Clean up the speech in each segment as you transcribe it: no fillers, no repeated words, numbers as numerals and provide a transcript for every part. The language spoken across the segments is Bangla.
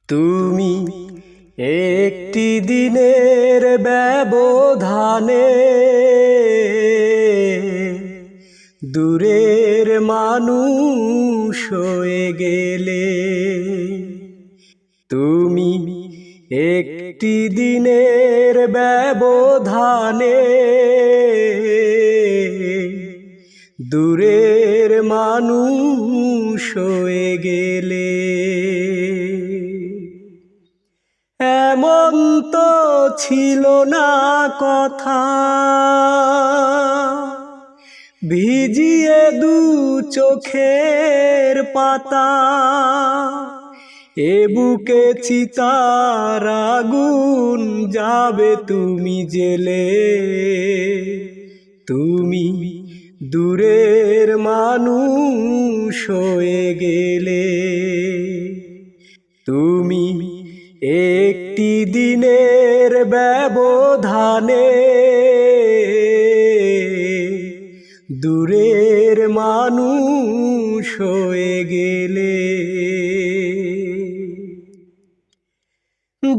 তুমি একটি দিনের ব্যবধানে দূরের মানুষ হয়ে গেলে। তুমি একটি দিনের ব্যবধানে দূরের মানুষ হয়ে গেলে। এমন তো ছিল না কথা, ভিজিয়ে দু চোখের পাতা, এ বুকে চিতার আগুন যাবে তুমি জেলে। তুমি দূরের মানুষ হয়ে গেলে। তুমি একটি দিনের ব্যবধানে দূরের মানুষ হয়ে গেলে।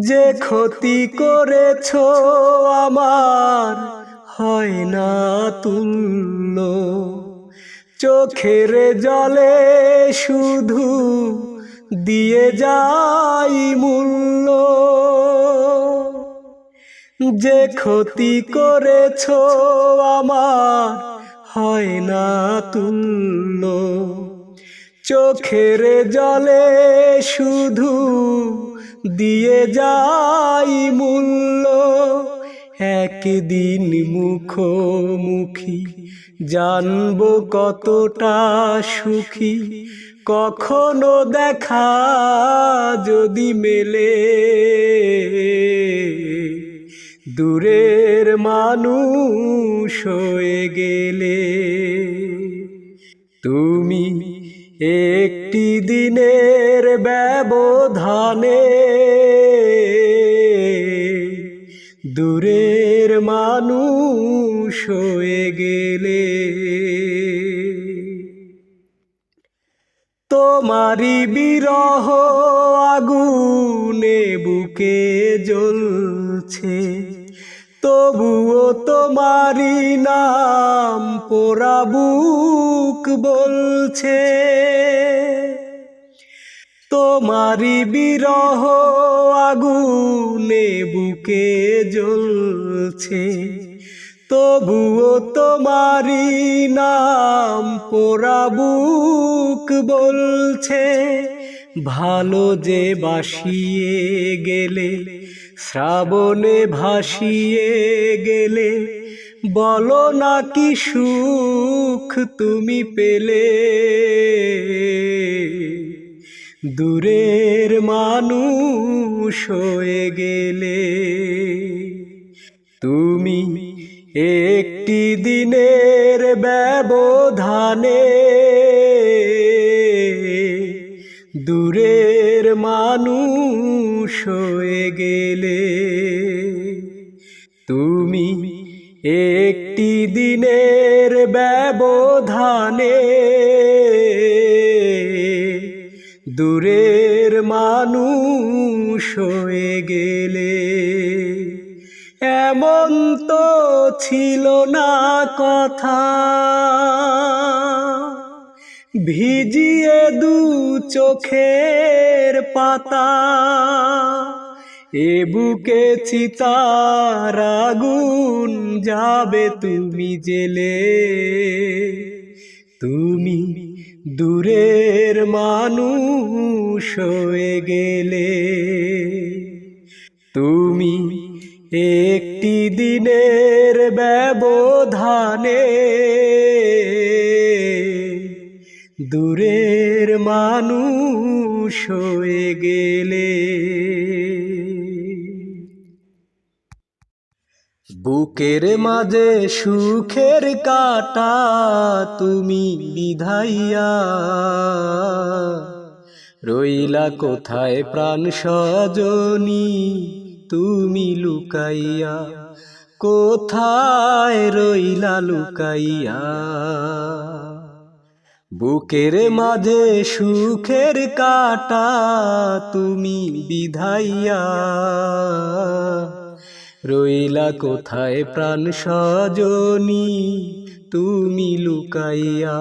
যে ক্ষতি করেছ আমার হয় না তুল্য, চোখের জলে শুধু দিয়ে যাই মূল্য। যে ক্ষতি করেছ আমার হয় না তুল্য, চোখের জলে শুধু দিয়ে যাই মূল্য। একদিন মুখোমুখি জানবো কতটা সুখী, কখনো দেখা যদি মেলে। দূরের মানুষ হয়ে গেলে। তুমি একটি দিনের ব্যবধানে দূরের মানুষ হয়ে গেলে। তোমারি বিরহ আগুনে বুকে জ্বলছে, তবুও তোমারি নাম পোড়া বুক বলছে। তোমারি বিরহ আগুনে বুকে জ্বলছে, তবুও তোমারি নাম পোড়া বুক বলছে। ভালো যে বাসিয়ে গেলে, শ্রাবণে ভাসিয়ে গেলে, বলো না কি সুখ তুমি পেলে। দূরের মানুষ হয়ে গেলে। তুমি একটি দিনের ব্যবধানে দূরের মানুষ হয়ে গেলে। তুমি একটি দিনের ব্যবধানে দূরের মানুষ হয়ে গেলে। এমন তো ছিল না কথা, ভিজিয়ে দু চোখের পাতা, এ বুকে চিতার আগুন যাবে তুমি জেলে। তুমি দূরের মানুষ হয়ে গেলে। তুমি একটি দিনের ব্যবধানে দূরের মানুষ হয়ে গেলে। বুকের মাঝে সুখের কাঁটা তুমি বিধাইয়া, রইলা কোথায় প্রাণ সজনী তুমি লুকাইয়া। কোথায় রইলা লুকাইয়া। বুকের মাঝে সুখের কাটা তুমি বিধাইয়া, রইলা কোথায় প্রাণ সজনী তুমি লুকাইয়া,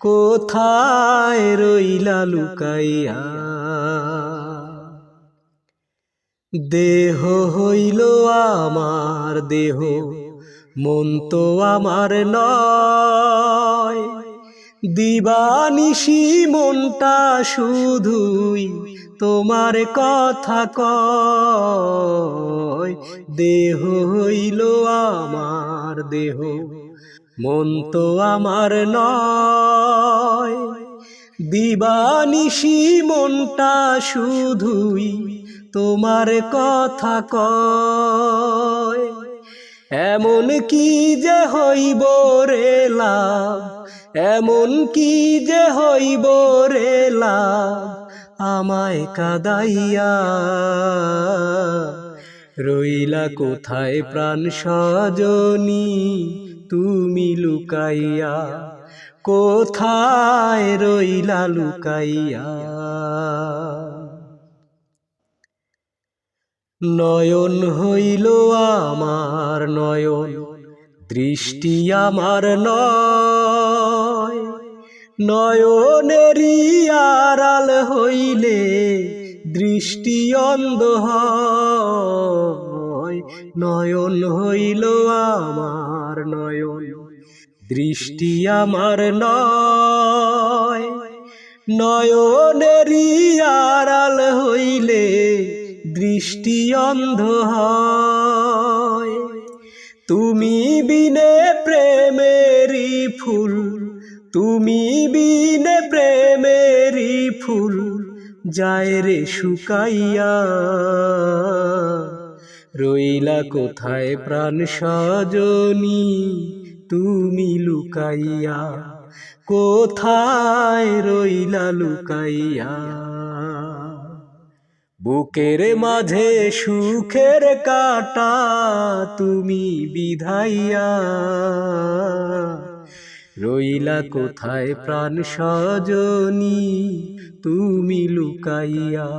কোথায় রইলা লুকাইয়া। দেহ হইল আমার দেহ, মন তো আমার নয়, দিবানিশি মনটা শুধুই তোমার কথা কয়। দেহ হইল আমার দেহ, মন তো আমার নয়, দিবানিশি মনটা শুধুই তোমার কথা কয়। এমন কি যে হইব রে লাভ, এমন কি যে হইব রে লাভ, আমায় কাদাইয়া, রইলা কোথায় প্রাণ সজনী তুমি লুকাইয়া, কোথায় রইলা লুকাইয়া। নয়ন হইল আমার নয়ন, দৃষ্টি আমার নয়, নয়নেরই আড়াল হইলে দৃষ্টি অন্ধ হয়। নয়ন হইল আমার নয়ন, দৃষ্টি আমার নয়, নয়নেরই আড়াল হইলে দৃষ্টি অন্ধ হয়। তুমি বিনে প্রেমেরই ফুল, তুমি বিনে প্রেমেরই ফুল যায় রে শুকাইয়া, রইলা কোথায় প্রাণ সজনী তুমি লুকাইয়া, কোথায় রইলা লুকাইয়া। বুকের মাঝে সুখের কাটা তুমি বিধাইয়া, রইলা কোথায় প্রাণ সজনী তুমি লুকাইয়া,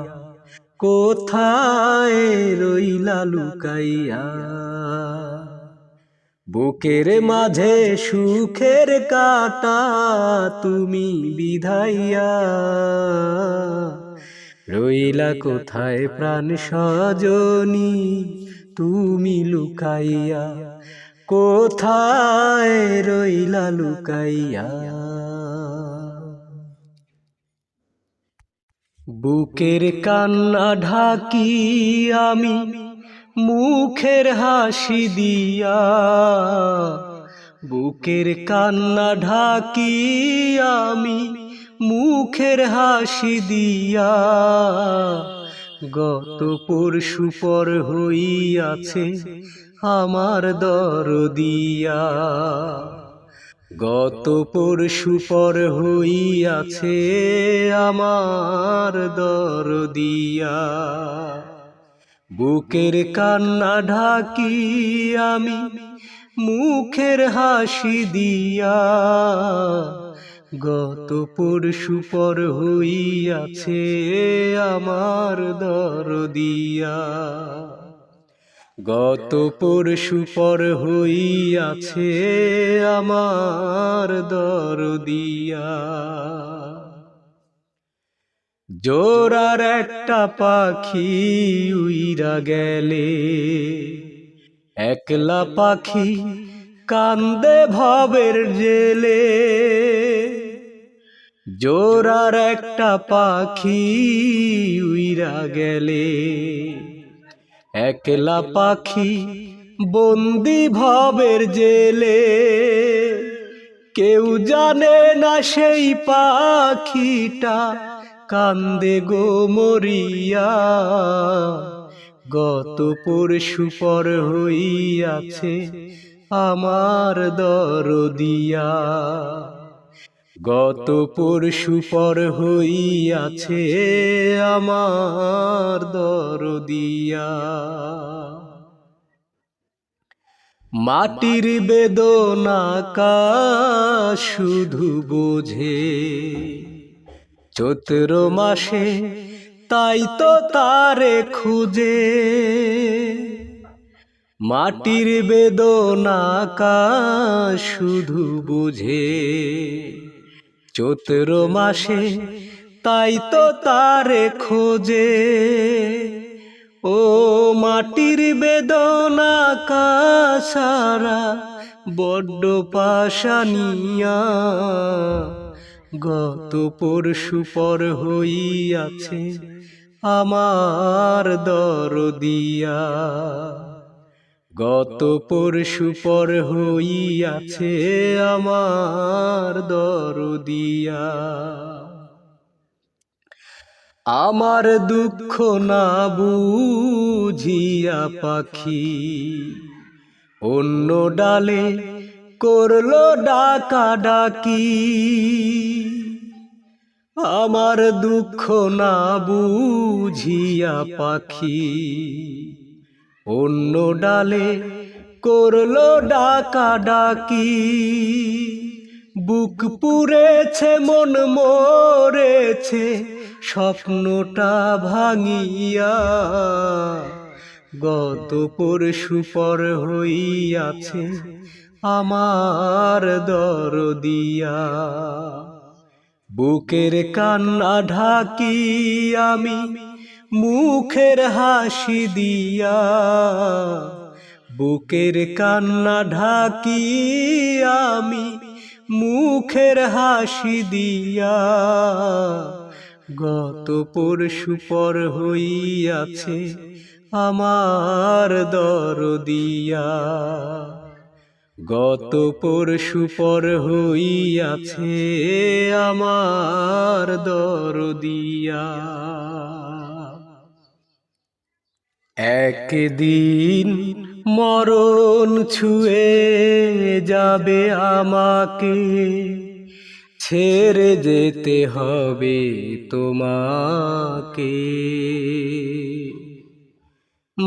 কোথায় রইলা লুকাইয়া। বুকের মাঝে সুখের কাটা তুমি বিধাইয়া, রইলা কোথায় প্রাণ সজনী তুমি লুকাইয়া, কোথায় রইলা লুকাইয়া। বুকের কান্না ঢাকি আমি মুখের হাসি দিয়া, বুকের কান্না ঢাকি আমি মুখের হাসি দিয়া, গত পরশু পর হইয়াছে আমার দরদিয়া, গত পরশু পর হইয়াছে আমার দরদিয়া। বুকের কান্না ঢাকি আমি মুখের হাসি দিয়া, গত পরশু পর হইয়াছে আমার দরদিয়া, গত পরশু পর হইয়াছে আমার দরদিয়া। জোরার একটা পাখি উইরা গেলে, একলা পাখি কান্দে ভবের জেলে, জোরার একটা পাখি উইরা গেলে, একলা পাখি বন্দি ভবের জেলে, কেউ জানে না সেই পাখিটা কান্দে গো মরিয়া, গত পরশু পর হইয়াছে আমার দরদিয়া, গত পরশু পর হইয়াছে আমার দরদিয়া। মাটির বেদনা কার শুধু বোঝে চৈত্র মাসে, তাই তো তারে খুঁজে। মাটির বেদনা কার শুধু বোঝে চৈত্র মাসে, তাই তো তারে খোঁজে। ও মাটির বেদনা কাসারা বড্ড পাশানিয়া, গত পরশু পর হইয়াছে আমার দরদিয়া। গত পরশু পর হইয়াছে আমার দরদিয়া। আমার দুঃখ না বুঝিয়া পাখি অন্য ডালে করলো ডাকা ডাকি। আমার দুঃখ না বুঝিয়া পাখি অন্য ডালে করলো ডাকা ডাকি। বুক পুড়েছে মন মরেছে স্বপ্নটা ভাঙিয়া, গত পরশু পর হইয়াছে আমার দরদিয়া। বুকের কান্না ঢাকি আমি মুখের হাসি দিয়া, বুকের কান্না ঢাকি আমি মুখের হাসি দিয়া। গত পরশু পর হইয়াছে আমার দরদিয়া। গত পরশু পর হইয়াছে আমার দরদিয়া। একদিন মরণ ছুঁয়ে যাবে আমাকে, ছেড়ে যেতে হবে তোমাকে।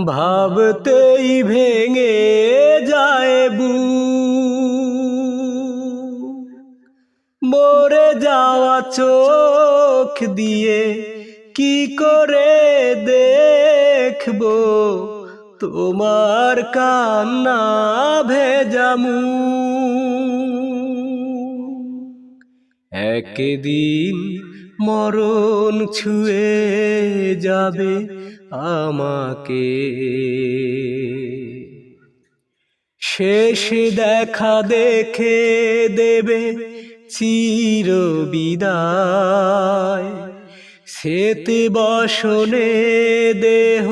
ভাবতেই ভেঙে যায় বুক, মরে যাওয়া চোখ দিয়ে কি করে দেখবো তোমার কান্না ভেজা মুখ। একদিন মরণ ছুঁয়ে যাবে আমাকে, শেষ দেখা দেখে দেবে চির বিদায়। স্মৃতি বসনে দেহ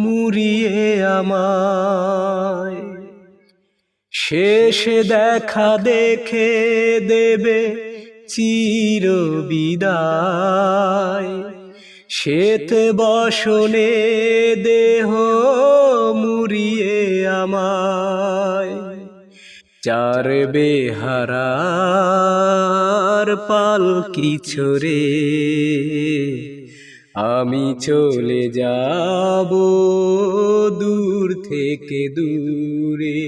মুড়িয়ে আমায়, শেষ দেখা দেখে দেবে চির বিদায়। শ্বেত বসনে দেহ মুড়িয়ে আমায়, চার বেহারার পালকি ছড়ে আমি চলে যাব দূর থেকে দূরে।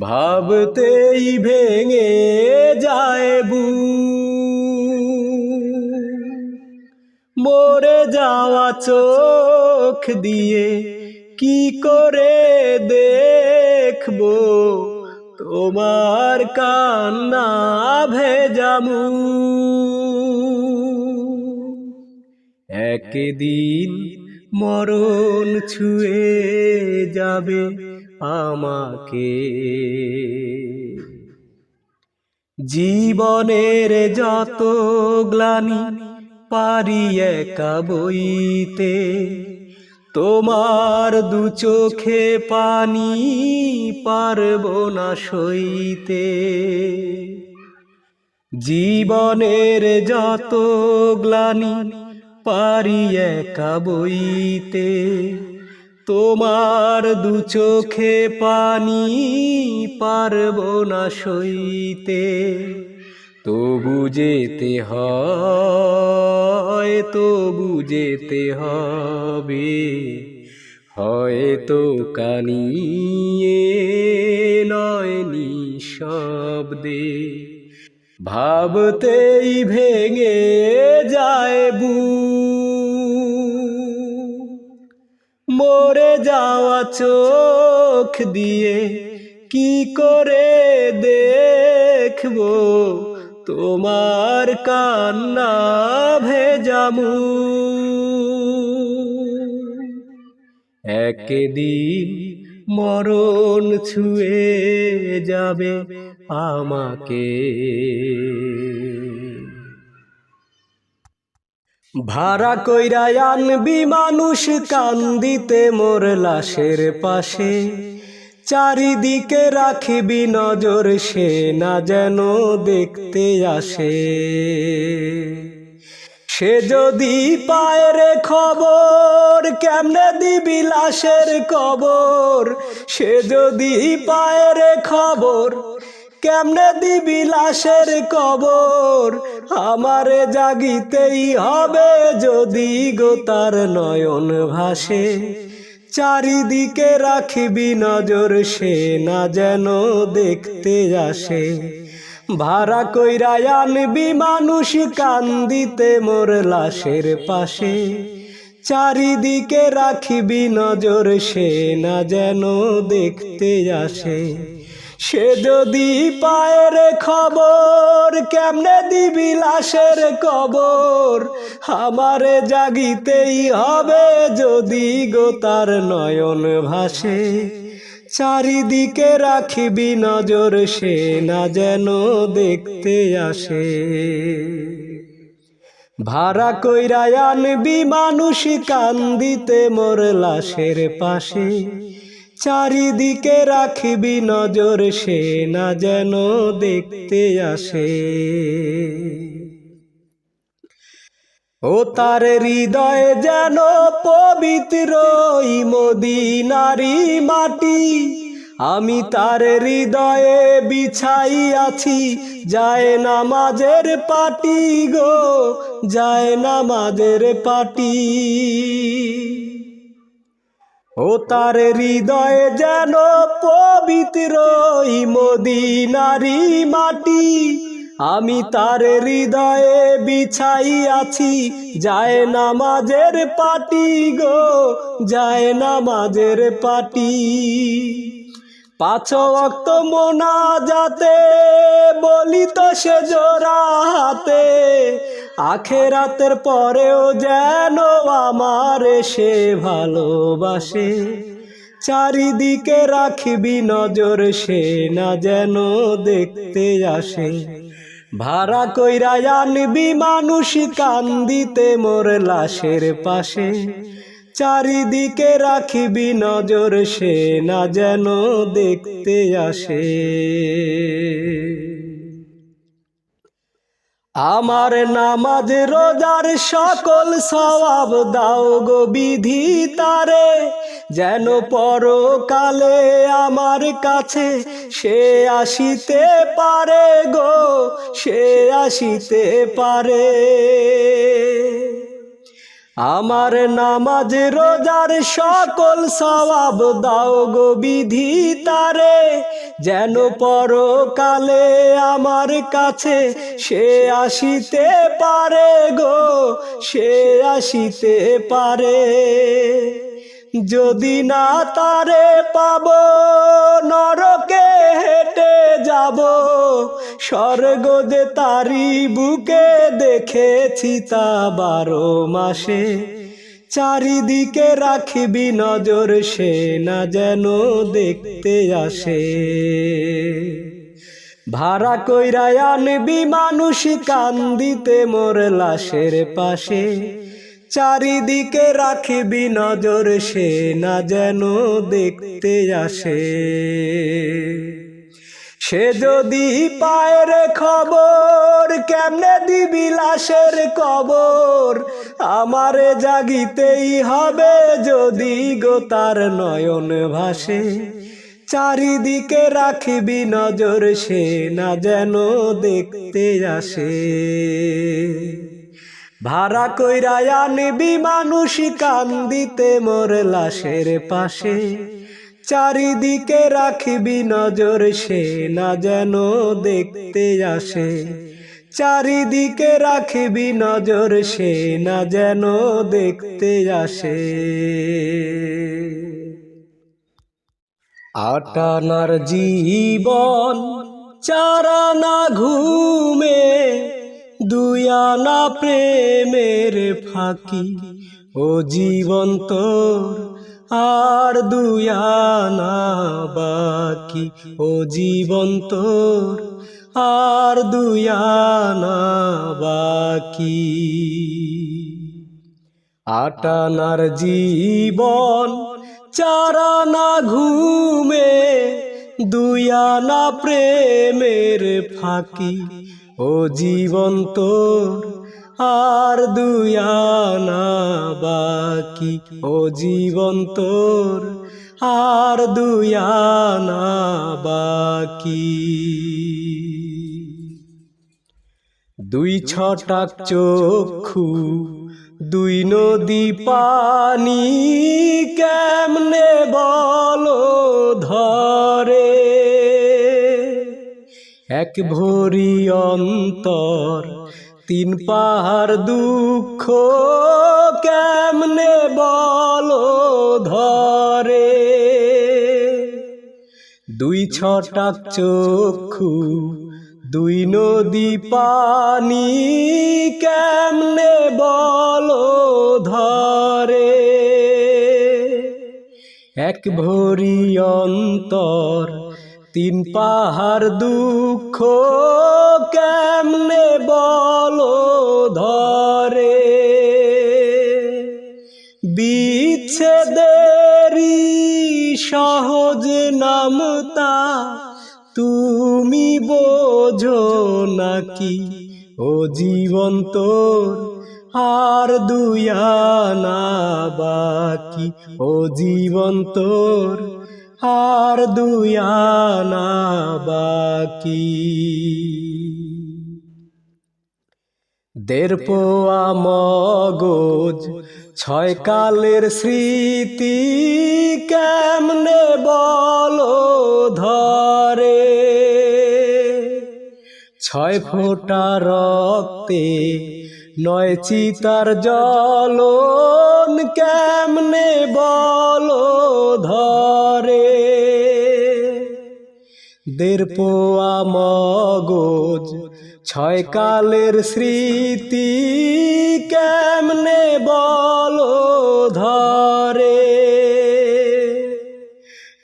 ভাবতেই ভেঙে যায় বুক, মরে যাওয়া চোখ দিয়ে কি করে দেখবো তোমার কান্না ভেজা মুখ। একদিন মরণ ছুঁয়ে যাবে আমাকে, জীবনের যত গ্লানি পারি একা বইতে, তোমার দু চোখে পানি পারবো না সইতে। জীবনের যত গ্লানি পারি একা বইতে, তোমার দু চোখে পানি পারবো না সইতে। তবু যেতে হয়, তবু যেতে হবে, হয়তো কানিয়ে নয় নিঃশব্দে, ভাবতেই ভেঙে যায় বুক। মরে যাওয়া চোখ দিয়ে কি করে দেখবো তোমার কান্না ভেজা মুখ। একদিন মরণ ছুঁয়ে যাবে আমাকে, ভাড়া কইরা আনবি মানুষ কান্দিতে মোর লাশের পাশে। চারিদিকে রাখিবি নজর, সে না যেন দেখতে আসে। সে যদি পায় রে খবর, কেমনে দিবি লাশের কবর। সে যদি পায় রে খবর, কেমনে দিবি লাশের কবর। আমারে জাগিতেই হবে যদি গো তার নয়ন ভাসে। চারিদিকে রাখিবি নজর, সে না যেন দেখতে আসে। ভাড়া কইরা আনবি মানুষ কান্দিতে মোর লাশের পাশে। চারিদিকে রাখিবি নজর, সে না যেন দেখতে আসে। সে যদি পায় রে খবর, কেমনে দিবি লাশের কবর। আমারে জাগিতেই হবে যদি গো তার নয়ন ভাসে। চারিদিকে রাখিবি নজর, সে না যেন দেখতে আসে। ভাড়া কইরা আনবি মানুষ কান্দিতে মোর লাশের পাশে। চারিদিকে রাখিবি নজর, সে না যেন দেখতে আসে। ও তার হৃদয়ে যেন পবিত্র মদিনারি মাটি। আমি তার হৃদয়ে বিছাইয়াছি যায় নামাজের পাটি গো, যায় নামাজের পাটি। ও তার হৃদয়ে যেন পবিত্র মদিনারি মাটি। আমি তার হৃদয়ে বিছাইয়াছি যায় নামাজের পাটি গো, যায় নামাজের পাটি। পাঁচ ওয়াক্ত মোনাজাতে বলি তো সে জোড়া হাতে। আখেরাতের পরেও যেন আমারে সে ভালোবাসে। চারিদিকে রাখিবি নজর, সে না যেন দেখতে আসে। ভাড়া কইরা আনবি মানুষ কান্দিতে মোর লাশের পাশে। চারিদিকে রাখিবি নজর, সে না যেন দেখতে আসে। আমার নামাজ রোজার সকল সওয়াব দাও গো বিধিতারে। যেন পরকালে আমার কাছে সে আসিতে পারে গো, সে আসিতে পারে। আমার নামাজ রোজার সকল সওয়াব দাও গো বিধিতারে। যেন পরকালে আমার কাছে সে আসিতে পারে গো, সে আসিতে পারে। যদি না তারে পাবো নরকে হেঁটে যাব। স্বর্গ যে তারি বুকে দেখেছি তা 12 মাসে। চারিদিকে রাখিবি নজর, সে না যেন দেখতে আসে। ভাড়া কইরা আনবি মানুষ কান্দিতে মোর লাশের পাশে। চারিদিকে রাখিবি নজর, সে না যেন দেখতে আসে। সে যদি পায় রে খবর, কেমনে দিবি লাশের কবর। আমারে জাগিতেই হবে যদি গো তার নয়ন ভাসে। চারিদিকে রাখিবি নজর, সে না যেন দেখতে আসে। ভাড়া কইরা আনবি মানুষ কান্দিতে মোর লাশের পাশে, চারিদিকে রাখবি নজর সে না যেন দেখতে আসে, চারিদিকে রাখবি নজর সে না যেন দেখতে আসে। আটানার জীবন চারানা ঘুমে, দুই আনা প্রেমের ফাঁকি, ও জীবন তোর আর দুই আনা বাকি, ও জীবন তোর আর দুই আনা বাকি। আটানার জীবন চারানা ঘুমে, দুই আনা প্রেমের ফাঁকি, ও জীবন তোর আর দুই আনা বাকি, ও জীবন তোর আর দুই আনা বাকি। দুই ছটাক চক্ষু, দুই নদী পানি, কেমনে বলো ধরে, এক ভরি অন্তর তিন পাহাড় দুঃখ, কেমনে বলো ধরে। দুই ছটাক চক্ষু, দুই নদী পানি, কেমনে বলো ধরে, এক ভরি অন্তর তিন পাহাড় দুঃখ, কেমনে বলো ধরে। বিচ্ছেদেরই সহজ নামতা তুমি বোঝো নাকি, ও জীবন তোর আর দুই আনা বাকি, ও জীবন তোর আর দুই আনা বাকি। দেড় পোয়া মগজ ছয় কালের স্মৃতি, কেমনে বলো ধরে, ছয় ফোঁটা রক্তে নয় চিতার জ্বলন, কেমনে বলো ধরে। দেড় পোয়া মগজ ছয় কালের স্মৃতি, কেমনে বলো ধরে,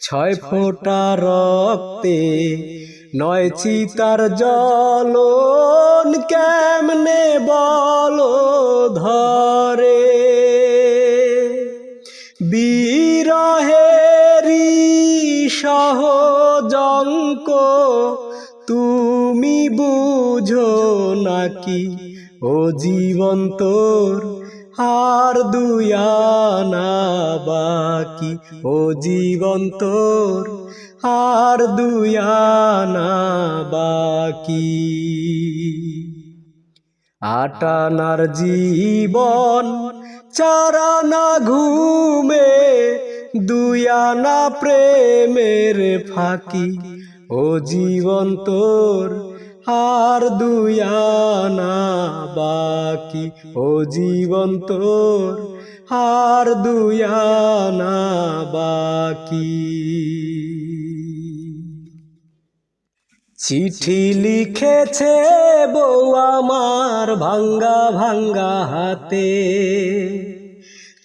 ছয় ফোঁটা রক্তে নয় চিতার জ্বলন, কেমনে বলো ধরে। বিরহেরি সহজঙ্ক তুমি বুঝো নাকি, ও জীবন তোর আর দুই আনা বাকি, ও জীবন তোর আর দুই আনা বাকি। আটানার জীবন চারানা ঘুমে, দুই আনা প্রেমের ফাঁকি, ও জীবন তোর আর দুই আনা বাকি, ও জীবন তোর আর দুই আনা বাকি। চিঠি লিখেছে বউ আমার ভাঙ্গা ভাঙ্গা হাতে,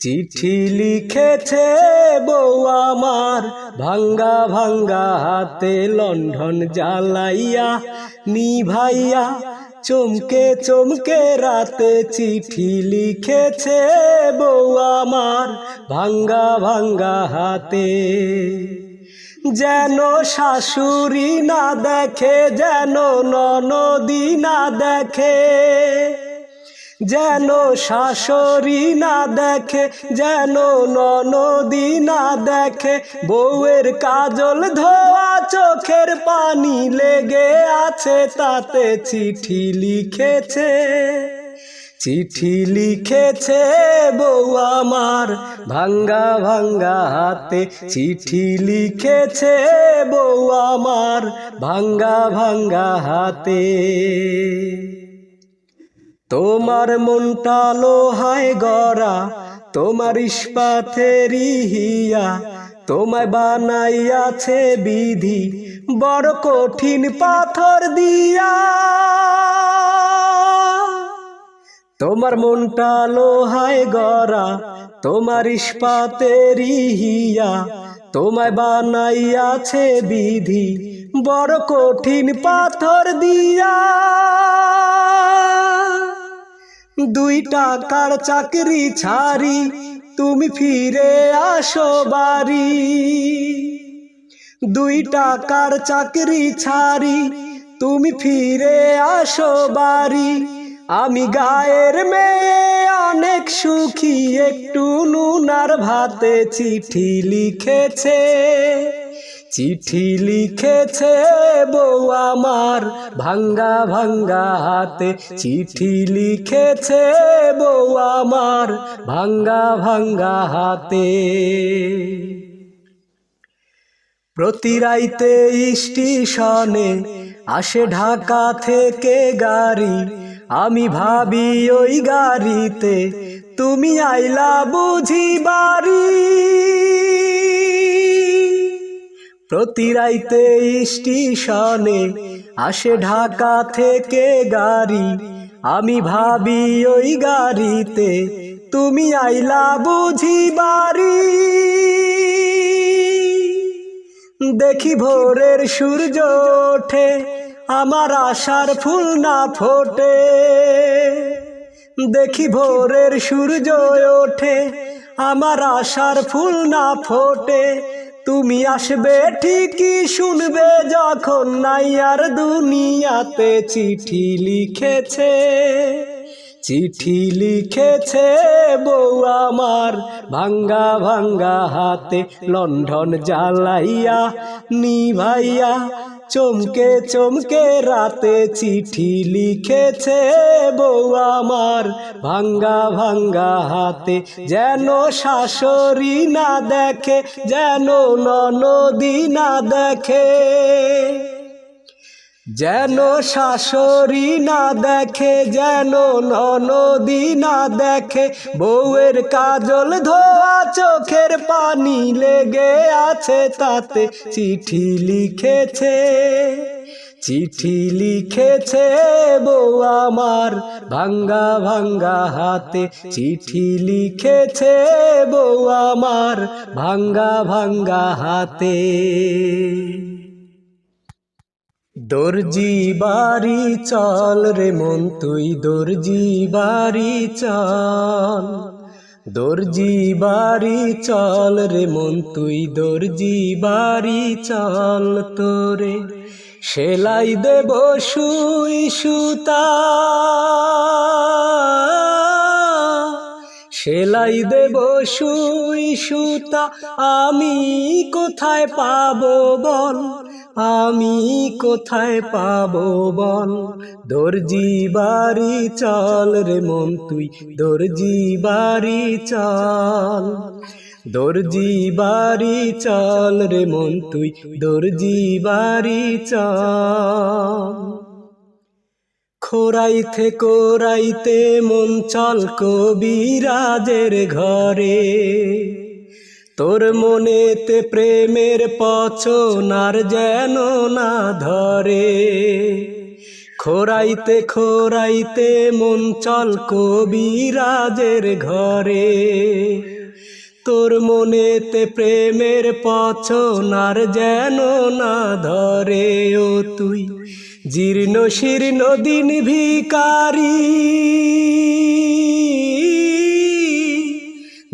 চিঠি লিখেছে বউ আমার ভাঙ্গা ভাঙ্গা হাতে, লণ্ঠন জ্বালাইয়া নিভাইয়া চমকে চমকে রাতে, চিঠি লিখেছে বউ আমার ভাঙ্গা ভাঙ্গা হাতে। যেন শাশুড়ি না দেখে, যেন ননদি না দেখে, যেন শাশুড়ি না দেখে, যেন ননদি না দেখে, বউয়ের কাজল ধোয়া চোখের পানি লেগে আছে তাতে, চিঠি লিখেছে চিঠি লিখেছে বউ আমার ভাঙ্গা ভাঙ্গা হাতে, চিঠি লিখেছে বউ আমার ভাঙ্গা ভাঙ্গা হাতে। তোমার মনটা লোহায় গড়া, তোমার ইস্পাতেরই হিয়া, তোমায় বানাইয়াছে বিধি বড় কঠিন পাথর দিয়া। তোমার মনটা লোহায় গড়া, তোমার ইস্পাতেরই হিয়া, তোমায় বানাইয়াছে বিধি বড় কঠিন পাথর দিয়া। 2 টাকার চাকরি ছাড়ি তুমি ফিরে আসো বাড়ি, 2 টাকার চাকরি ছাড়ি তুমি ফিরে আসো বাড়ি। আমি গায়ের মেয়ে অনেক সুখী, একটু নুন আর ভাতে চিঠি লিখেছে, চিঠি লিখেছে বউ আমার ভাঙ্গা ভাঙ্গা হাতে, চিঠি লিখেছে বউ আমার ভাঙ্গা ভাঙ্গা হাতে। প্রতি রাইতে স্টেশনে আসে ঢাকা থেকে গাড়ি, আমি ভাবি ওই গাড়িতে তুমি আইলা বুঝি বাড়ি। প্রতি রাইতে স্টেশনে আসে ঢাকা থেকে গাড়ি, আমি ভাবি ওই গাড়িতে তুমি আইলা বুঝি বাড়ি। দেখি ভোরের সূর্য ওঠে, আমার আশার ফুল না ফোটে। দেখি ভোরের সূর্য ওঠে, আমার আশার ফুল না ফোটে। তুমি আসবে ঠিকই শুনবে যখন নাই আর দুনিয়াতে। চিঠি লিখেছে, চিঠি লিখেছে বউ আমার ভাঙ্গা ভাঙ্গা হাতে, লণ্ঠন জ্বালাইয়া নিভাইয়া চমকে চমকে রাতে। চিঠি লিখেছে বউ আমার ভাঙ্গা ভাঙ্গা হাতে, যেন শাশুড়ি না দেখে, যেন ননদি না দেখে, যেন শাশুড়ি না দেখে, যেন ননদি না দেখে। বউয়ের কাজল ধোয়া চোখের পানি লেগে আছে তাতে। চিঠি লিখেছে, চিঠি লিখেছে বউ আমার ভাঙ্গা ভাঙ্গা হাতে, চিঠি লিখেছে বউ আমার ভাঙ্গা ভাঙ্গা হাতে। দর্জি বাড়ি চল রে মন তুই দর্জি বাড়ি চল, দর্জি বাড়ি চল রে মন তুই দর্জি বাড়ি চল। তোরে সেলাই দেব সুই সুতা, সেলাই দেব সুই সুতা। আমি কোথায় পাবো বল, আমি কোথায় পাবো বল। দর্জি বাড়ি চল রে মন তুই দর্জি বাড়ি চল, দর্জি বাড়ি চল রে মন তুই দর্জি বাড়ি চল। খোরাইতে কোরাইতে মন চল কবিরাজের ঘরে, তোর মনেতে প্রেমের পছনার যেন না ধরে। খোরাইতে খোরাইতে মন চল কবিরাজের ঘরে, তোর মনেতে প্রেমের পছনার যেন না ধরে। ও তুই জীর্ণ শীর্ণ দিন ভিখারি,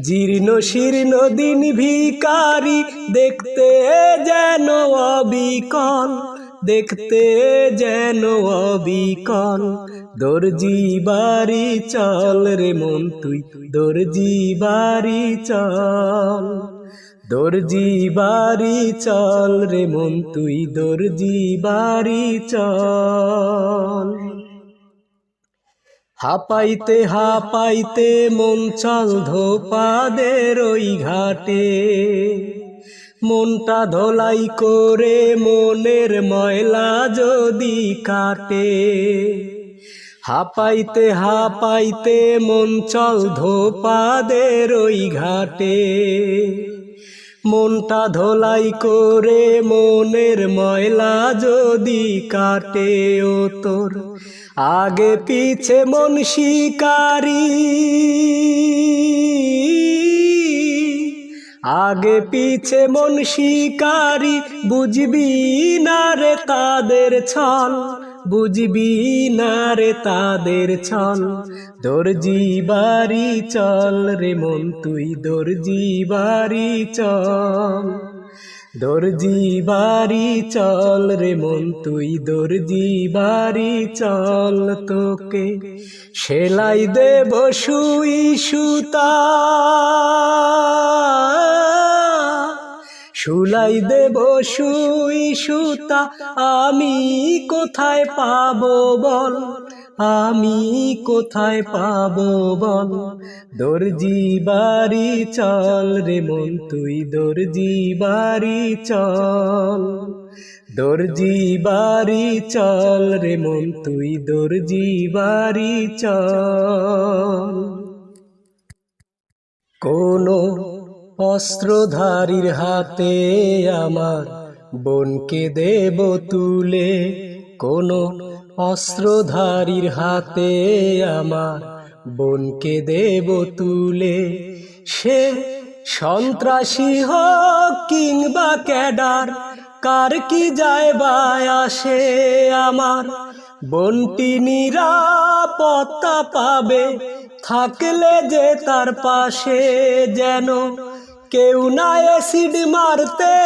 জীর্ণ শীর্ণ দিন ভিখারি। দেখতে যেন অবিকল, দেখতে যেন অবিকল। দর্জি বাড়ি চল রে মন তুই দর্জি বাড়ি চল, দর্জি বাড়ি চল রে মন তুই দর্জি বাড়ি চল। হাঁপাইতে হাঁপাইতে মন চল ধোপাদের ওই ঘাটে, মনটা ধোলাই করে মনের ময়লা যদি কাটে। হাঁপাইতে হাঁপাইতে মন চল ধোপাদের ওই ঘাটে, মনটা ধোলাই করে মনের ময়লা যদি কাটে। ও তোর আগে পিছে মন শিকারি, আগে পিছে মন শিকারি, বুঝবি না রে তাদের ছল, বুঝবি না রে তাদের ছল। দর্জি বাড়ি চল রে মন তুই দর্জি বাড়ি চল, দর্জি বাড়ি চল রে মন তুই দর্জি বাড়ি চল। তোকে সেলাই দেব সুই সুতা, সুলাই দেব সুই সুতা, আমি কোথায় পাবো বল, আমি কোথায় পাবো বল। দর্জি বাড়ি চল রে মন তুই দর্জি বাড়ি চল, দর্জি বাড়ি চল রে মন তুই দর্জি বাড়ি চল। কোনো অস্ত্রধারীর হাতে আমার বোনকে দেব তুলে, কোনো অস্ত্রধারীর হাতে আমার বোনকে দেব তুলে। সে সন্ত্রাসী হোক কিংবা ক্যাডার, কার কি যায় বা আসে আমার। বোনটি নিরাপত্তা পাবে থাকলে যে তার পাশে, যেন কেউ না অ্যাসিড মারতে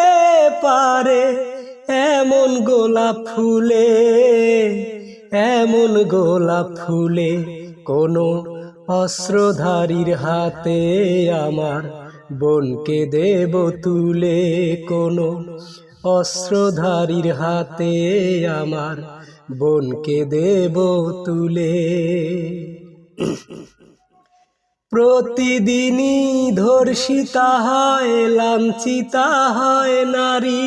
পারে এমন গোলাপ ফুলে, এমন গোলাপ ফুলে। কোনো অস্ত্রধারীর হাতে আমার বোনকে দেব তুলে, কোনো অস্ত্রধারীর হাতে আমার বোনকে দেব তুলে। প্রতিদিনই ধর্ষিতা হয় লাঞ্ছিতা হয় নারী,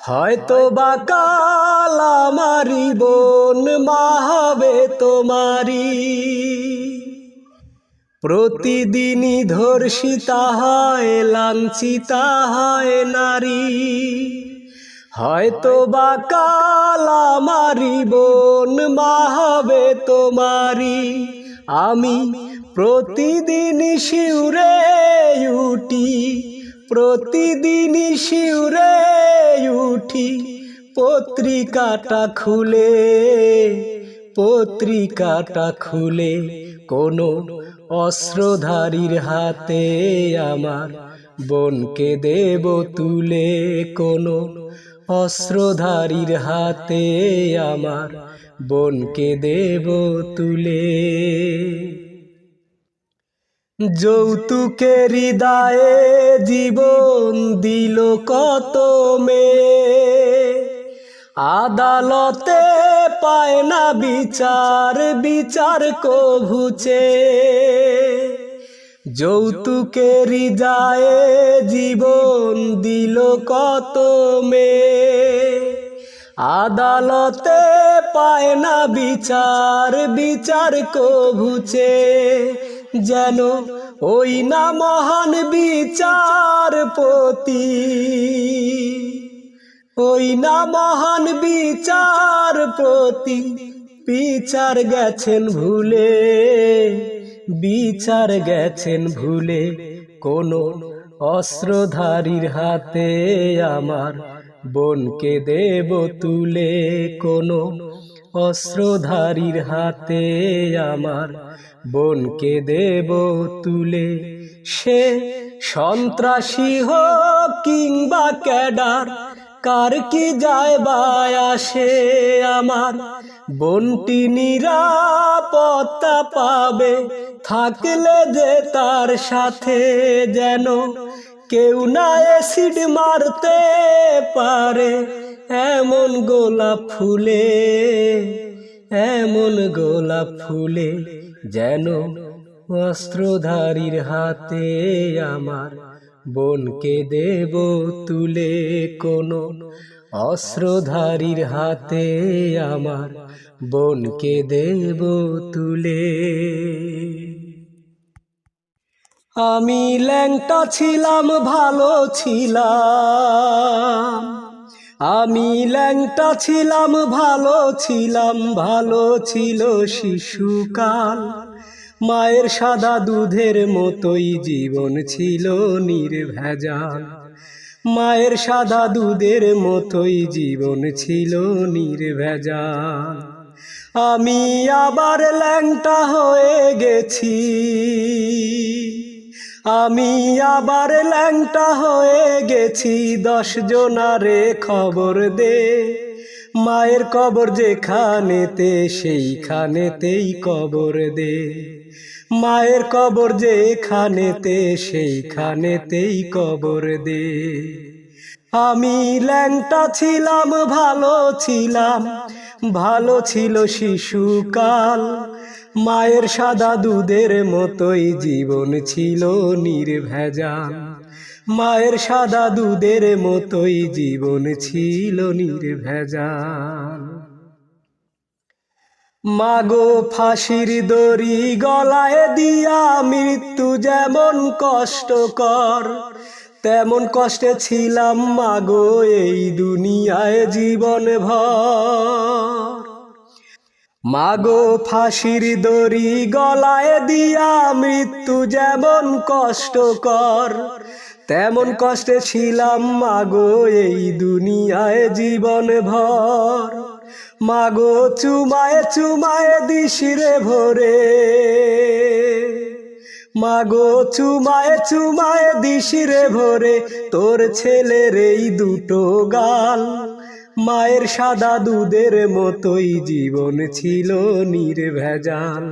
হয়তো বা কাল আমারি বোন মা হবে তোমারি। প্রতিদিনই ধর্ষিতা হয় লাঞ্ছিতা হয় নারী, হয়তো বা কাল আমারি বোন মা হবে তোমারি। আমি প্রতিদিন শিউরে উঠি, প্রতিদিন শিউরে উঠি, পত্রিকাটা খুলে, পত্রিকাটা খুলে। কোনো অস্ত্রধারীর হাতে আমার বোনকে দেব তুলে, কোনো অস্ত্রধারীর হাতে আমার বোনকে দেব তুলে। যৌতুকেরই দায়ে জীবন দিল কত মেয়ে, আদালতে পায় না বিচার, বিচার কভুছে। যৌতুকেরই দায়ে জীবন দিল কত মেয়ে, আদালতে পায় না বিচার, বিচার কভুছে। যেন ওই না মহান বিচারপতি, ওই না মহান বিচারপতি, বিচার গেছেন ভুলে, বিচার গেছেন ভুলে। কোনো অস্ত্রধারীর হাতে আমার বোনকে দেব তুলে, কোনো অস্ত্রধারীর হাতে আমার বোনকে দেব তুলে। সে সন্ত্রাসী হোক কিংবা ক্যাডার, কার কি যায় বা আসে আমার। বোনটি নিরাপত্তা পাবে থাকলে যে তার সাথে, যেন কেউ না অ্যাসিড মারতে পারে এমন গোলাপ ফুলে, এমন গোলাপ ফুলে যেন অস্ত্রধারীর হাতে আমার বোনকে দেব তুলে, কোনো অস্ত্রধারীর হাতে আমার বোনকে দেব তুলে। আমি ল্যাংটা ছিলাম ভালো ছিলাম, আমি ল্যাংটা ছিলাম ভালো ছিলাম, ভালো ছিল শিশুকাল। মায়ের সাদা দুধের মতোই জীবন ছিল নির্ভেজাল, মায়ের সাদা দুধের মতোই জীবন ছিল নির্ভেজাল। আমি আবার ল্যাংটা হয়ে গেছি, আমি আবার ল্যাংটা হয়ে গেছি, 10 জনারে খবর দে। মায়ের কবর যেখানেতে সেইখানেতেই কবর দে, মায়ের কবর যেখানেতে সেইখানেতেই কবর দে। আমি ল্যাংটা ছিলাম ভালো ছিলাম, ভালো ছিল শিশুকাল। মায়ের সাদা দুধের মতোই জীবন ছিল নির্ভেজাল, মায়ের সাদা দুধের মতোই জীবন ছিল নির্ভেজাল। মাগো ফাঁসির দড়ি গলায় দিয়া মৃত্যু যেমন কষ্টকর, তেমন কষ্টে ছিলাম মাগো এই দুনিয়ায় জীবন ভর। মাগো ফাঁসির দড়ি গলায় দিয়া মৃত্যু যেমন কষ্টকর, তেমন কষ্টে ছিলাম মাগো এই দুনিয়ায় জীবন ভর। মাগো চুমায়ে চুমায়ে দিশিরে ভরে, মাগো চুমায়ে চুমায়ে দিশিরে ভরে, তোর ছেলের এই দুটো গাল। মায়ের সাদা দুধের মতোই জীবন ছিল নির্ভেজাল,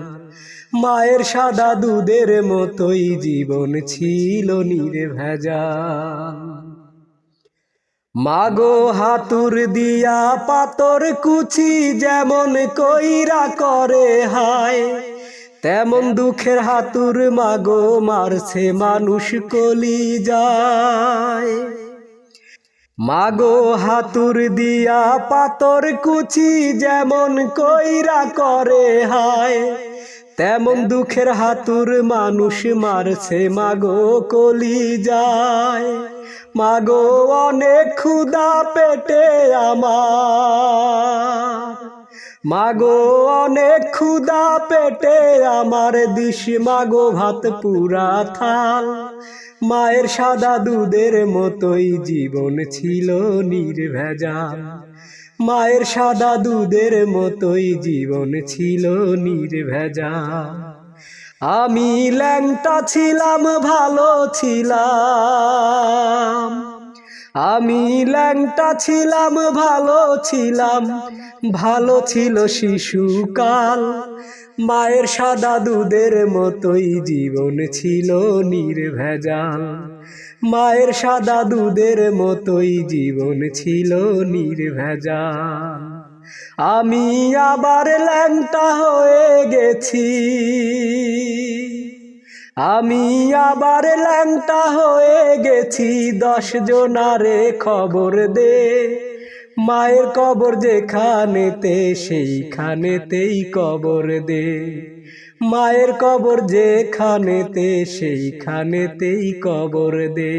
মায়ের সাদা দুধের মতোই জীবন ছিল নির্ভেজাল। মাগো হাতুর দিয়া পাতর কুচি যেমন কইরা করে হায়, তেমন দুঃখের হাতুর মাগো মারছে মানুষ কলিজায়। মাগো হাতুর দিয়া পাতর কুচি যেমন কইরা করে হায়, তেমন দুঃখের হাতুর মানুষ মারছে মাগো কলিজায়। মাগো অনেক ক্ষুধা পেটে আমার, মাগো অনেক ক্ষুধা পেটে আমার, দিস মাগো ভাত পুরা থাল। মায়ের সাদা দুধের মতোই জীবন ছিল নির্ভেজাল, মায়ের সাদা দুধের মতোই জীবন ছিল নির্ভেজাল। আমি ল্যাংটা ছিলাম ভালো ছিলাম, আমি ল্যাংটা ছিলাম ভালো ছিলাম, ভালো ছিল শিশুকাল। মায়ের সাদা দুধের মতোই জীবন ছিল নির্ভেজাল, মায়ের সাদা দুধের মতোই জীবন ছিল নির্ভেজাল। আমি আবার ল্যাংটা হয়ে গেছি, আমি আবার ল্যাংটা হয়ে গেছি, 10 জনারে খবর দে। মায়ের কবর যেখানেতে সেইখানেতেই কবর দে, মায়ের কবর যেখানেতে সেইখানেতেই কবর দে।